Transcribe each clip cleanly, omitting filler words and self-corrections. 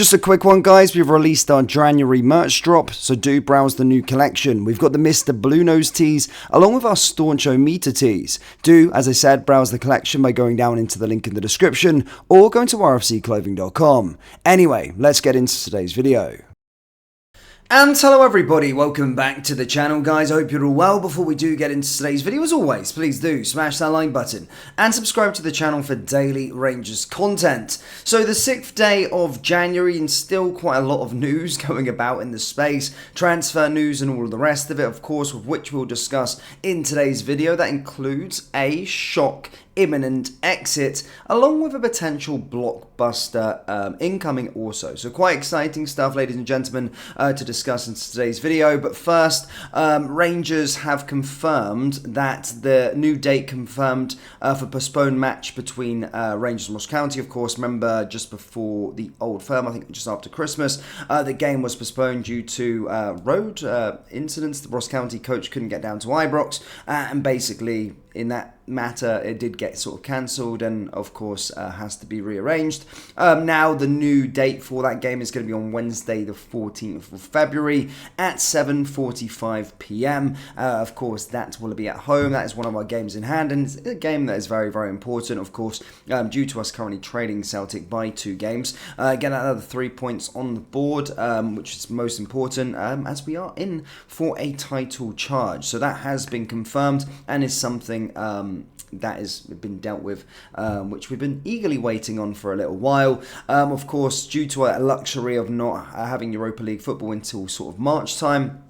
Just a quick one, guys. We've released our January merch drop, so do browse the new collection. We've got the Mr. Blue Nose tees, along with our Stauncho Meter tees. Do, as I said, browse the collection by going down into the link in the description, or going to rfcclothing.com. Anyway, let's get into today's video. And hello everybody, welcome back to the channel, guys. I hope you're all well. Before we do get into today's video, as always, please do smash that like button and subscribe to the channel for daily Rangers content. So the 6th day of January, and still quite a lot of news going about in the space, transfer news and all of the rest of it, of course, with which we'll discuss in today's video. That includes a shock imminent exit, along with a potential blockbuster incoming also. So quite exciting stuff, ladies and gentlemen, to discuss in today's video. But first, Rangers have confirmed that the new date confirmed for postponed match between Rangers and Ross County. Of course, remember just before the Old Firm, I think just after Christmas, the game was postponed due to road incidents. The Ross County coach couldn't get down to Ibrox, and basically in that matter, it did get sort of cancelled and, of course, has to be rearranged. Now, the new date for that game is going to be on Wednesday, the 14th of February at 7:45 p.m. Of course, that will be at home. That is one of our games in hand, and it's a game that is very, very important, of course, due to us currently trailing Celtic by 2 games. Get another 3 points on the board, which is most important, as we are in for a title charge. So that has been confirmed and is something that has been dealt with, which we've been eagerly waiting on for a little while. Of course, due to a luxury of not having Europa League football until sort of March time,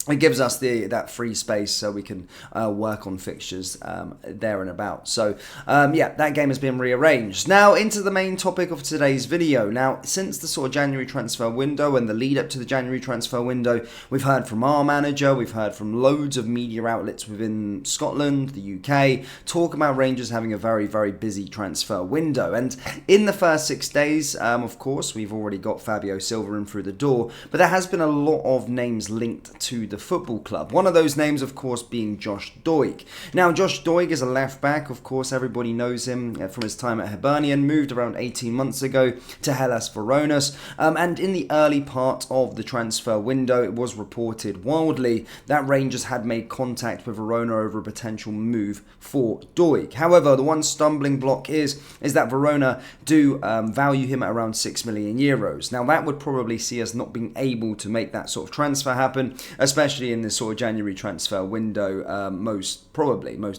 it gives us that free space so we can work on fixtures there and about. So, yeah, that game has been rearranged. Now, into the main topic of today's video. Now, since the sort of January transfer window and the lead up to the January transfer window, we've heard from our manager, we've heard from loads of media outlets within Scotland, the UK, talk about Rangers having a very, very busy transfer window. And in the first 6 days, of course, we've already got Fabio Silva in through the door, but there has been a lot of names linked to the football club. One of those names, of course, being Josh Doig. Now, Josh Doig is a left back. Of course, everybody knows him from his time at Hibernian, moved around 18 months ago to Hellas Veronas, and in the early part of the transfer window, it was reported wildly that Rangers had made contact with Verona over a potential move for Doig. However, the one stumbling block is that Verona do value him at around 6 million euros. Now, that would probably see us not being able to make that sort of transfer happen, especially in this sort of January transfer window, most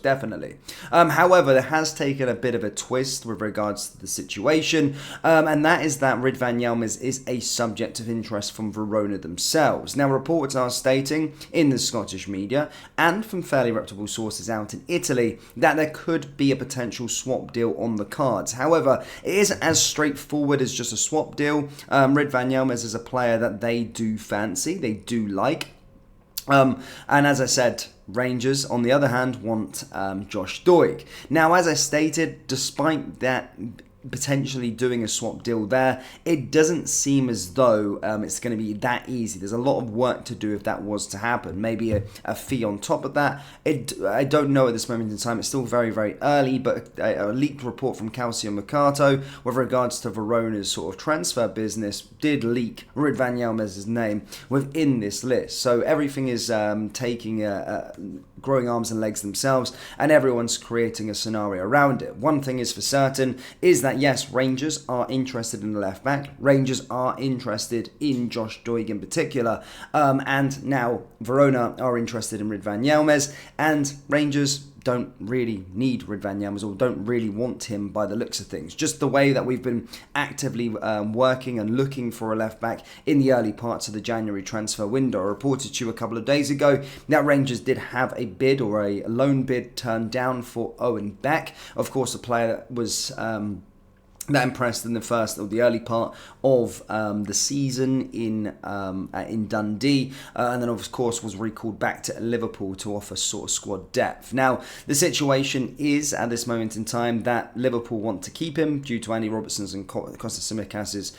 definitely. However, there has taken a bit of a twist with regards to the situation, and that is that Ridvan Yilmaz is a subject of interest from Verona themselves. Now, reports are stating in the Scottish media and from fairly reputable sources out in Italy that there could be a potential swap deal on the cards. However, it isn't as straightforward as just a swap deal. Ridvan Yilmaz is a player that they do fancy, they do like. And as I said, Rangers, on the other hand, want Josh Doig. Now, as I stated, despite that potentially doing a swap deal there, it doesn't seem as though it's going to be that easy. There's a lot of work to do if that was to happen. Maybe a fee on top of that. I don't know at this moment in time. It's still very, very early, but a leaked report from Calcio Mercato with regards to Verona's sort of transfer business did leak Ridvan Yilmaz's name within this list. So everything is growing arms and legs themselves, and everyone's creating a scenario around it. One thing is for certain is that yes, Rangers are interested in the left back. Rangers are interested in Josh Doig in particular, and now Verona are interested in Ridvan Yilmaz, and Rangers don't really need Ridvan Yilmaz or don't really want him by the looks of things. Just the way that we've been actively working and looking for a left back in the early parts of the January transfer window. I reported to you a couple of days ago that Rangers did have a bid or a loan bid turned down for Owen Beck. Of course, a player that was that impressed in the early part of the season in Dundee, and then of course was recalled back to Liverpool to offer sort of squad depth. Now, the situation is at this moment in time that Liverpool want to keep him due to Andy Robertson's and Kostas Tsimikas'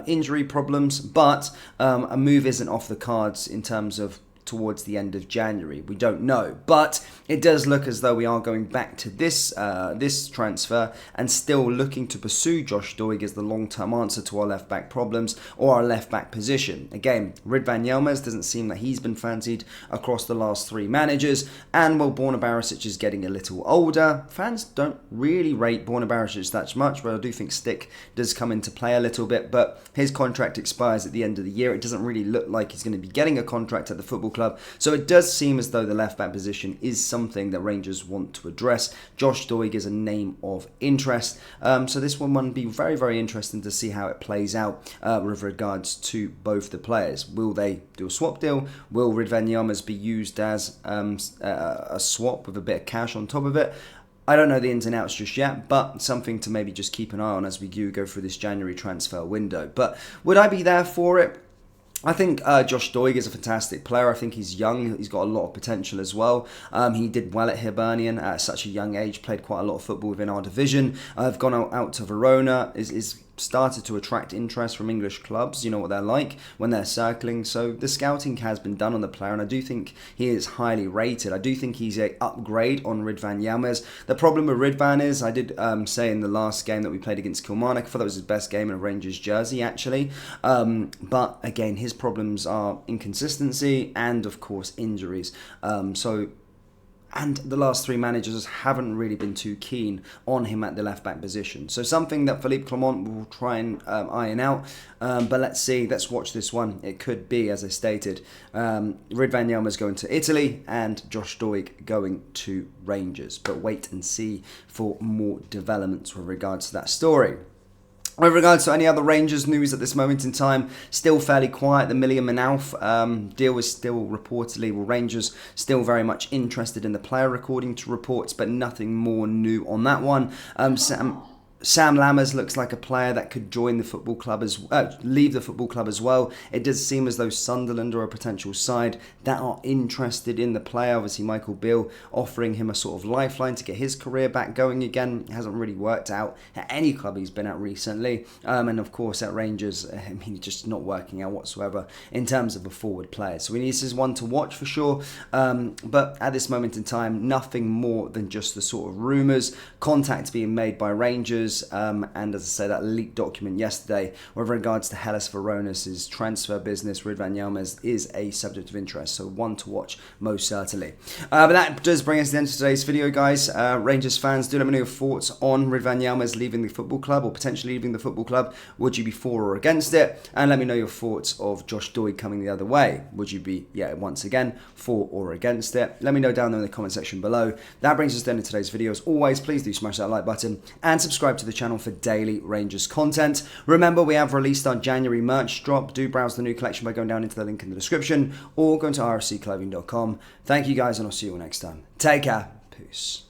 injury problems, but a move isn't off the cards in terms of towards the end of January. We don't know, but it does look as though we are going back to this transfer and still looking to pursue Josh Doig as the long-term answer to our left-back problems or our left-back position. Again, Ridvan Yilmaz doesn't seem that he's been fancied across the last 3 managers, and while Borna Barisic is getting a little older, fans don't really rate Borna Barisic that much, but I do think stick does come into play a little bit, but his contract expires at the end of the year. It doesn't really look like he's going to be getting a contract at the football club, so it does seem as though the left-back position is something that Rangers want to address. Josh Doig is a name of interest, so this one will be very, very interesting to see how it plays out with regards to both the players. Will they do a swap deal? Will Ridvan Yilmaz be used as a swap with a bit of cash on top of it? I don't know the ins and outs just yet, but something to maybe just keep an eye on as we do go through this January transfer window. But would I be there for it? I think Josh Doig is a fantastic player. I think he's young. He's got a lot of potential as well. He did well at Hibernian at such a young age, played quite a lot of football within our division. I've gone out to Verona, is started to attract interest from English clubs. You know what they're like when they're circling. So the scouting has been done on the player, and I do think he is highly rated. I do think he's an upgrade on Ridvan Yilmaz. The problem with Ridvan is, I did say in the last game that we played against Kilmarnock, I thought that was his best game in a Rangers jersey, actually. But again, his problems are inconsistency and, of course, injuries. And the last 3 managers haven't really been too keen on him at the left-back position. So something that Philippe Clement will try and iron out. But let's see. Let's watch this one. It could be, as I stated, Ridvan Yilmaz going to Italy and Josh Doig going to Rangers. But wait and see for more developments with regards to that story. With regards to any other Rangers news at this moment in time, still fairly quiet. The Millie Manauf deal is still reportedly, Rangers still very much interested in the player according to reports, but nothing more new on that one. Sam Lammers looks like a player that could join the football club leave the football club as well. It does seem as though Sunderland are a potential side that are interested in the player. Obviously, Michael Beale offering him a sort of lifeline to get his career back going again. It hasn't really worked out at any club he's been at recently. And of course, at Rangers, just not working out whatsoever in terms of a forward player. So this is one to watch for sure. But at this moment in time, nothing more than just the sort of rumours, contact being made by Rangers. And as I say, that leaked document yesterday with regards to Hellas Verona's transfer business, Ridvan Yilmaz is a subject of interest, so one to watch most certainly. But that does bring us to the end of today's video, guys. Rangers fans, do let me know your thoughts on Ridvan Yilmaz leaving the football club or potentially leaving the football club. Would you be for or against it? And let me know your thoughts of Josh Doig coming the other way. Would you be, once again, for or against it? Let me know down there in the comment section below. That brings us to the end of today's video. As always, please do smash that like button and subscribe to the channel for daily Rangers content. Remember, we have released our January merch drop. Do browse the new collection by going down into the link in the description or going to rscclothing.com. Thank you guys, and I'll see you all next time. Take care. Peace.